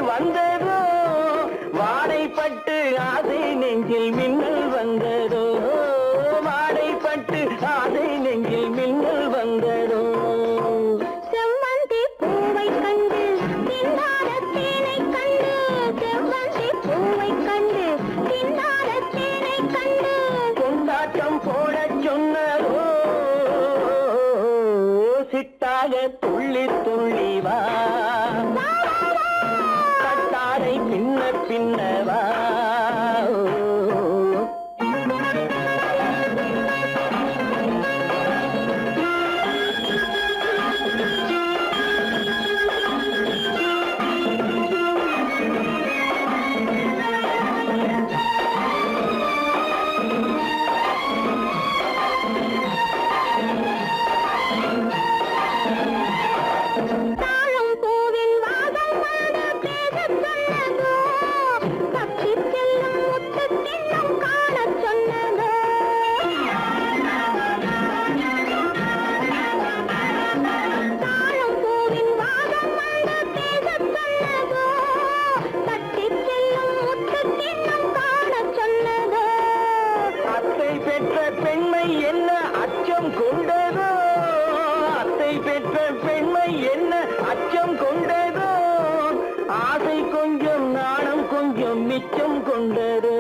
வந்ததோ வாடைப்பட்டு ஆசை நெஞ்சில் மின்னல் வந்ததோ வாடைப்பட்டு ஆசை நெஞ்சில் மின்னல் வந்ததோ செவ்வந்தி பூவை கண்டு திண்டாட தேனை கண்டு செவ்வந்தி பூவை கண்டு திண்டாட தேனை கண்டு கொண்டாட்டம் போட சொன்னதோ சிட்டாக துள்ளி துள்ளி வா பின்ன பின்னவா மிச்சம் கொண்டரோ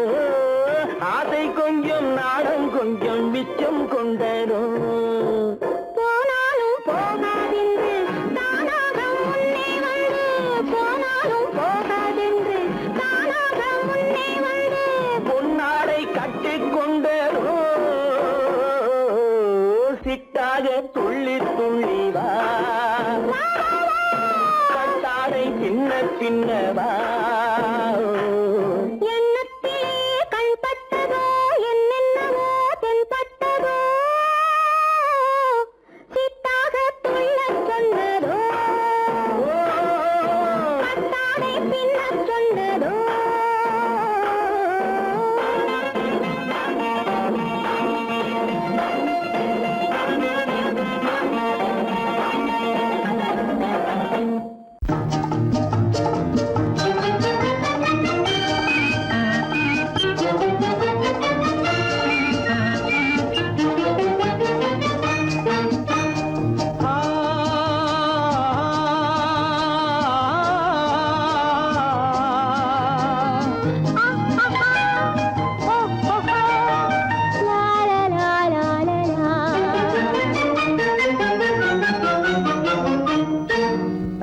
ஆசை கொஞ்சம் நாடம் கொஞ்சம் மிச்சம் கொண்டரோ போனாலும் போகாதென்று தானாக முன்னே வந்து போனாலும் போகாதென்று தானாக முன்னே வந்து பொன்னாடை கட்டிக்கொண்டரோ சிட்டாக துள்ளி துள்ளி வா கட்டாடை பின்ன பின்னவா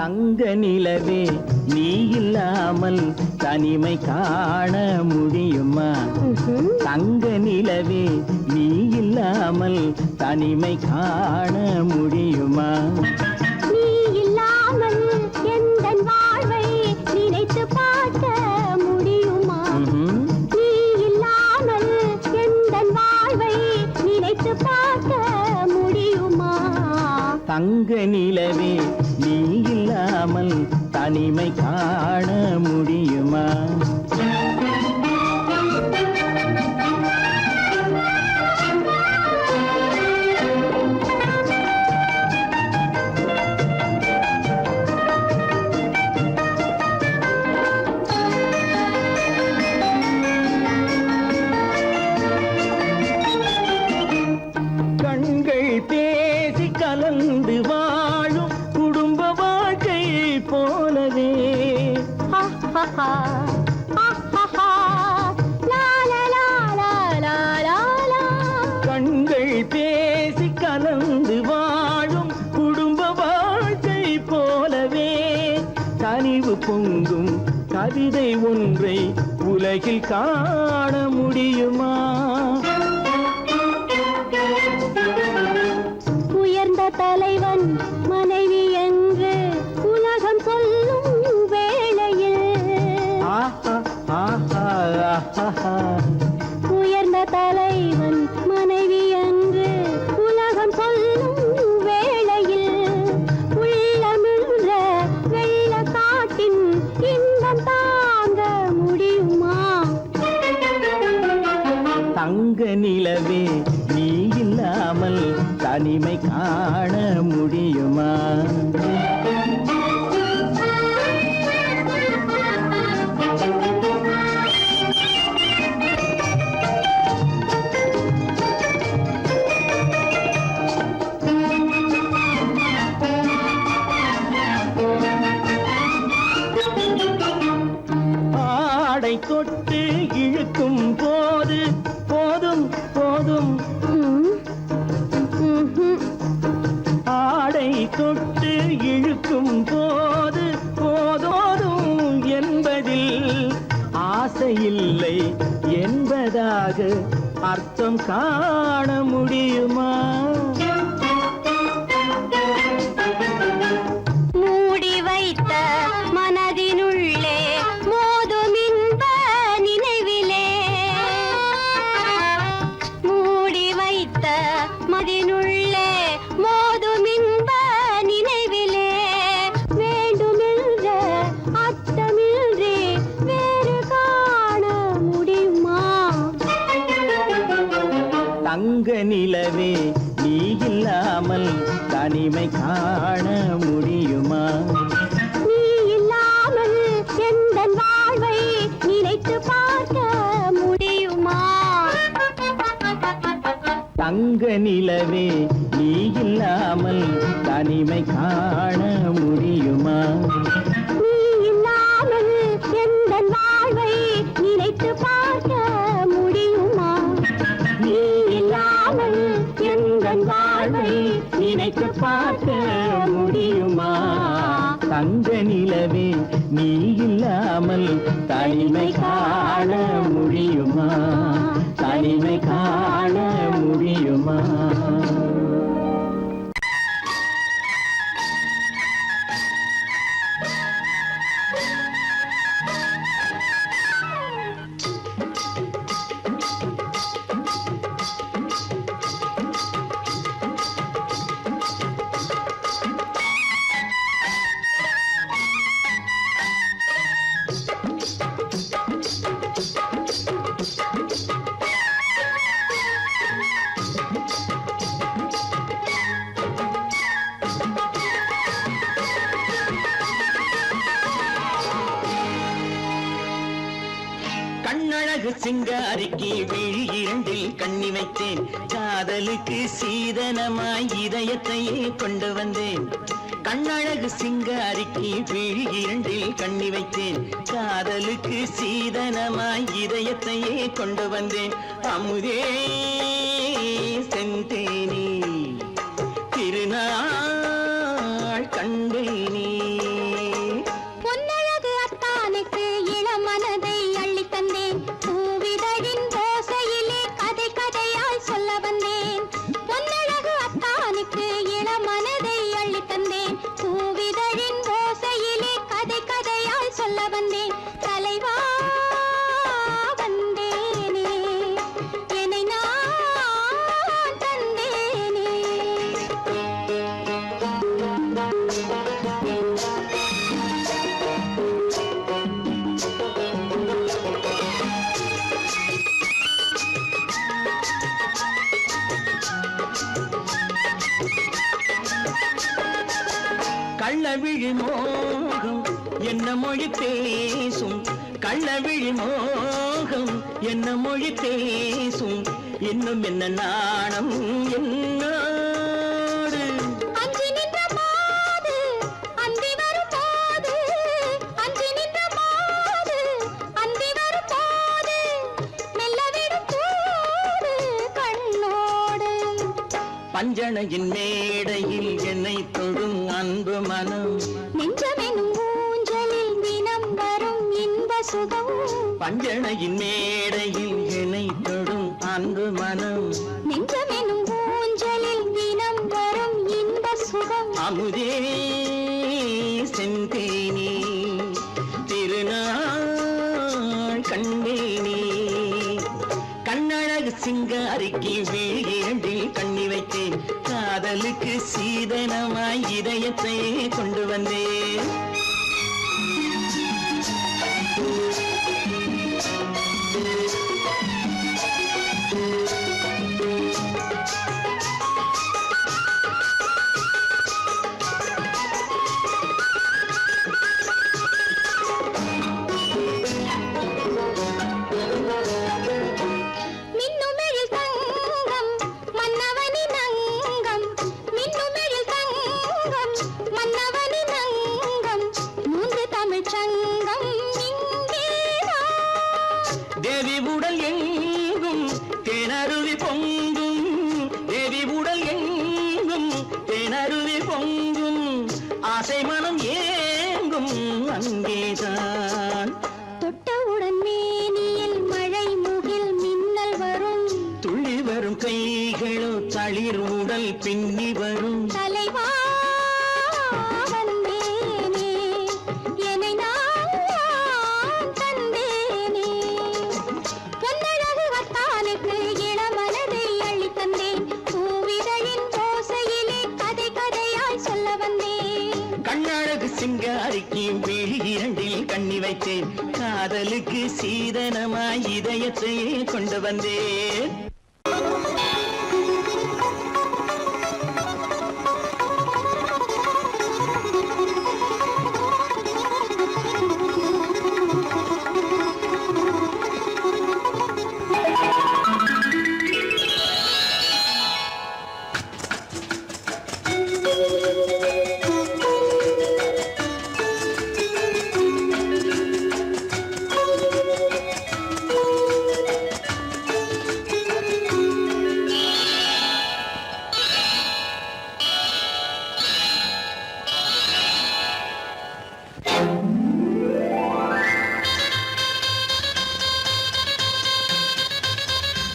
தங்க நிலவே நீ இல்லா இல்லாமல் தனிமை காண முடியுமா? தங்க நிலவே நீ இல்லாமல் தனிமை காண முடியுமா? நீ இல்லாமல் எந்தன் வாழ்வை நினைத்து பார்க்க முடியுமா? நீ இல்லாமல் எந்தன் வாழ்வை நினைத்து பார்க்க முடியுமா? தங்க நிலவே நீ இல்லாமல் தனிமை காண முடியுமா? கண்கள் பேசி கலந்து வாழும் குடும்ப வாழ்க்கை போலவே கண்கள் பேசி கலந்து வாழும் குடும்ப வாழ்க்கை போலவே கனிவு பொங்கும் கவிதை ஒன்றை உலகில் காண முடியுமா? உயர்ந்த தலைவன் மனைவி என்று உலகம் சொல்லும் வேளையில் உயர்ந்த தலைவன் மனைவி என்று உலகம் சொல்லும் வேளையில் உள்ளமிழ்ந்த வெள்ள காட்டின் இன்பம் தாங்க முடியுமா? தங்க நிலவே நீ இல்லாமல் தனிமை காண முடியுமா? ஆடை தொட்டு இழுக்கும் போது போதும் போதும் ஆடை தொட்டு இழுக்கும் போது போதோதும் என்பதில் ஆசையில்லை என்பதாக அர்த்தம் காண முடியுமா? மூடி வைத்த மனதினுள்ளே மோதும் இன்ப நினைவிலே மூடி வைத்த மனதினுள்ளே மோதும் இன்ப நினைவிலே வேண்டுமென்ற அர்த்தமின்றி வேறு காண முடியுமா? தங்க நிலவே நீ இல்லாமல் தனிமை காண முடியுமா? நீ இல்லாமல் எந்தன் வாழ்வை நினைத்து பார்க்க முடியுமா? தங்க நிலவே நீ இல்லாமல் தனிமை காண முடியுமா? நீ இல்லாமல் எந்தன் வாழ்வை நினைத்து பார்க்க முடியுமா? நீ இல்லாமல் எந்தன் வாழ்வை நினைத்து பார்க்க முடியுமா? தங்க நிலவே நீ இல்லாமல் தனிமை காண முடியுமா? தனிமை காண முடியுமா? கண்ணழகு சிங்காரிக்கு விழி இரண்டில் கண்ணி வைத்தேன். காதலுக்கு சீதனமாய் இதயத்தையே கொண்டு வந்தேன். கண்ணழகு சிங்காரிக்கு விழி இரண்டில் கண்ணி வைத்தேன். காதலுக்கு சீதனமாய் இதயத்தையே கொண்டு வந்தேன். அமுதே செந்தேனே திருநாள் கண்டேனே. பொன்னழகு அத்தானுக்கு கள்ளவிழி மோகம் என்ன மொழி பேசும் கள்ளவிழி மோகம் என்ன மொழி பேசும் இன்னும் என்ன நாணம் என்னோடு அஞ்சி நின்ற மாது அந்தி வரும் போது அஞ்சி நின்ற மாது அந்தி வரும் போது மெல்ல விடும் போது கண்ணோடு பஞ்சணையின் மேடையில் என்னை தொடும் அன்பு மனம் நெஞ்சமெனும் ஊஞ்சலில் தினம் வரும் இன்ப சுகம் பஞ்சணையின் மேடையில் என்னை தொடும் அன்பு மனம் நெஞ்சமெனும் ஊஞ்சலில் தினம் வரும் இன்ப சுகம் அமுதே செந்தேனே திருநாள் கண்டேனே கண்ணழகு சிங்காரிக்கு வீழிரண்டில் கண்ணி வைத்தேன் காதலுக்கு சீதனமாய் இதயத்தை கொண்டு வந்தேன் மின்னுமெழில் தங்கம் மன்னவனின் அங்கம் மின்னுமெழில் தங்கம் மன்னவனின் அங்கம் மூன்று தமிழ்ச் சங்கம் இங்கேதான் தேவி உடல் எங்கும் தேனருவி பொங்கும் தேவி உடல் எங்கும் தேனருவி பொங்கும் ஆசை மனம் ஏங்கும் அங்கேதான் தொட்டவுடன் மேனியில் மழை முகில் மின்னல் வரும் துள்ளி வரும் கைகளோ தளிர் உடல் பின்னி வரும் தலைவா வந்தேனே என்னை நான் தந்தேனே பொன்னழகு வத்தானுக்கு இளமனதை அள்ளித் தந்தேன் பூவிதழின் ஓசையிலே கதை கதையாய் சொல்ல வந்தேன் கண்ணழகு சிங்காரிக்கு விழி இரண்டில் கண்ணி வைத்தேன் காதலுக்கு சீதனமாய் இதயத்தை கொண்டு வந்தேன்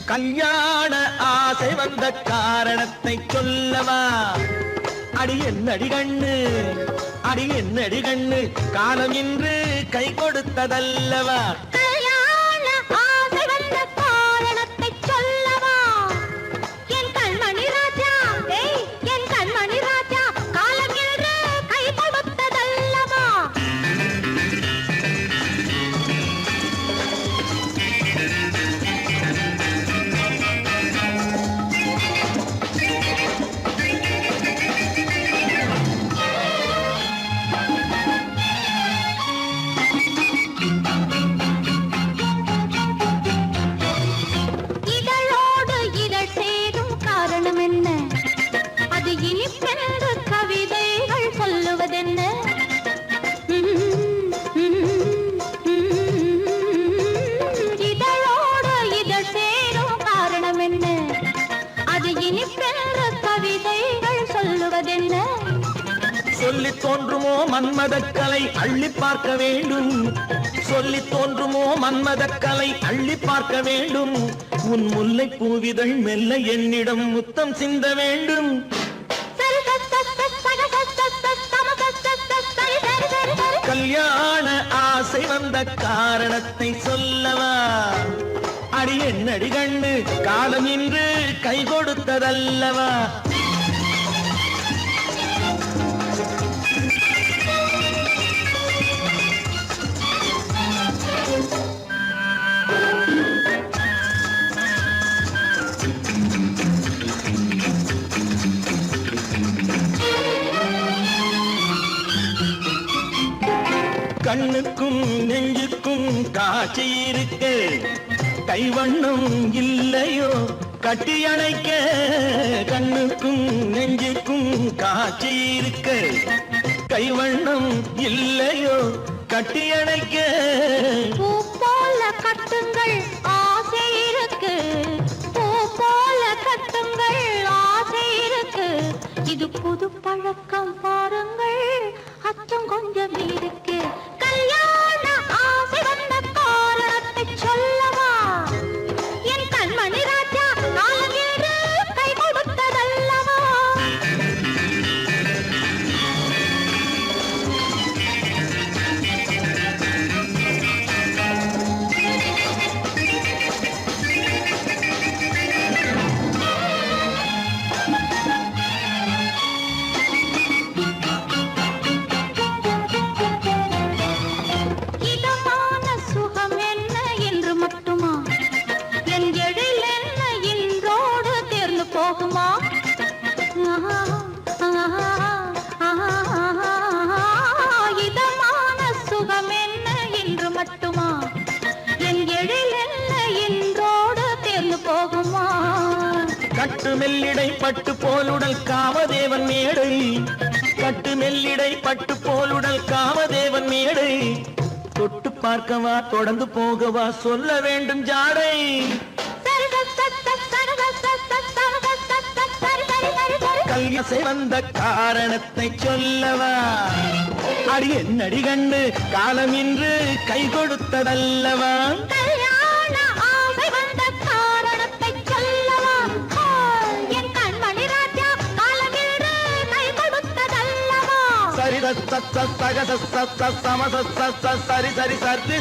கல்யாண ஆசை வந்த காரணத்தை சொல்லவா அடி என்னடி கண்ணு அடி என்னடி கண்ணு காலம் இன்று கை கொடுத்ததல்லவா கல்யாண ஆசை வந்த காரணத்தை சொல்லவா என் கண்மணி ராஜா என் கண்மணி ராஜா காலம் என்று கை கொடுத்ததல்லவா இதழோடு இதழ் சேரும் காரணம் என்ன அது இனிப்பென்று கவிதைகள் சொல்லுவதென்ன இதழோடு இதழ் சேரும் காரணம் என்ன அது இனிப்பென்று கவிதைகள் சொல்லுவதென்ன சொல்லி தோன்றுமோ மன்மதக்கலை அள்ளி பார்க்க வேண்டும் சொல்லி தோன்றுமோ மன்மதக்கலை அள்ளி பார்க்க வேண்டும் உன் முல்லை பூவிதழ் மெல்ல என்னிடம் முத்தம் சிந்த வேண்டும் கல்யாண ஆசை வந்த காரணத்தை சொல்லவா அடி என்னடி கண்ணு காலம் இன்று கை கொடுத்ததல்லவா கண்ணுக்கும் நெஞ்சுக்கும் காட்சி இருக்கு கைவண்ணம் இல்லையோ கட்டி அணைக்க கண்ணுக்கும் நெஞ்சுக்கும் காட்சி இருக்கு கைவண்ணம் இல்லையோ கட்டி அணைக்க பூ போல கட்டுங்கள் ஆசை இருக்கு பூ போல கட்டுங்கள் ஆசை இருக்கு இது புது பழக்கம் பாருங்கள் அச்சம் கொஞ்சம் இருக்கு கல்யாண ஆசை வந்த காரணத்தை சொல்லவா என் கண்மணி ராஜா காலம் ஏறு கை கொடுத்ததல்லவா இதமான சுகம் என்ன என்று மட்டுமா என் எழில் என்ன இன்றோடு தேர்ந்து போகுமா இதமான சுகம் என்ன என்று மட்டுமா என் எழில் என்ன இன்றோடு தேர்ந்து போகுமா கட்டு மெல்லிடை பட்டு போலுடல் காமதேவன் மேடை கட்டு மெல்லிடை பட்டு போலுடல் காமதேவன் மேடை தொட்டு பார்க்கவா தொடர்ந்து போகவா சொல்ல வேண்டும் ஜாடை கல்யாசை வந்த காரணத்தை சொல்லவா அடி என்னடி கண்டு காலம் இன்று கை கொடுத்ததல்லவா கல்யாண ஆசை வந்த காரணத்தை சொல்லவா என் கண்மணி ராஜா காலமில்லை கை கொடுத்ததல்லவா சரி சரி சரி சரி சரி